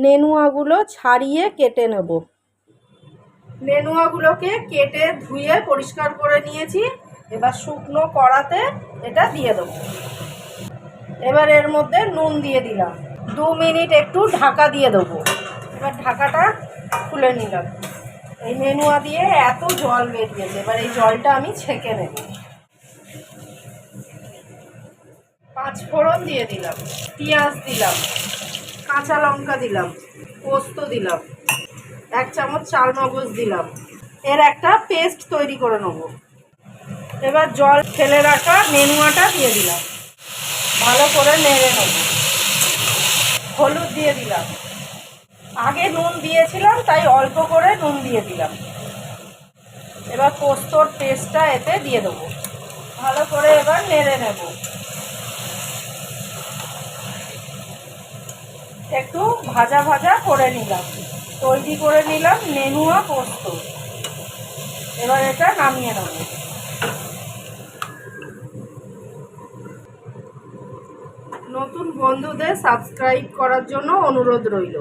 নেনুয়াগুলো ছাড়িয়ে কেটে নেব। নেনুয়াগুলোকে কেটে ধুয়ে পরিষ্কার করে নিয়েছি। এবার শুকনো কড়াতে এটা দিয়ে দেবো। এবার এর মধ্যে নুন দিয়ে দিলাম। 2 মিনিট একটু ঢাকা দিয়ে দেবো। এবার ঢাকাটা খুলে নিলাম। এই নেনুয়া দিয়ে এত জল বেরিয়েছে, এবার এই জলটা আমি ছেঁকে নেব। 5 ফোড়ন দিয়ে দিলাম, পেঁয়াজ দিলাম, কাঁচা লঙ্কা দিলাম, পোস্ত দিলাম, 1 চামচ চাল মগজ দিলাম। এর একটা পেস্ট তৈরি করে নেব। এবার জল ফেলে রাখা নেনুয়াটা দিয়ে দিলাম, ভালো করে নেড়ে নেব। হলুদ দিয়ে দিলাম, আগে নুন দিয়েছিলাম তাই অল্প করে নুন দিয়ে দিলাম। এবার পোস্তর পেস্টটা এতে দিয়ে দেবো, ভালো করে এবার নেড়ে নেব। একটু ভাজা ভাজা করে নিলাম, তৈরি করে নিলাম নেনুয়া পোস্ত। এবার এটা নামিয়ে নেব। নতুন বন্ধুদের সাবস্ক্রাইব করার জন্য অনুরোধ রইল।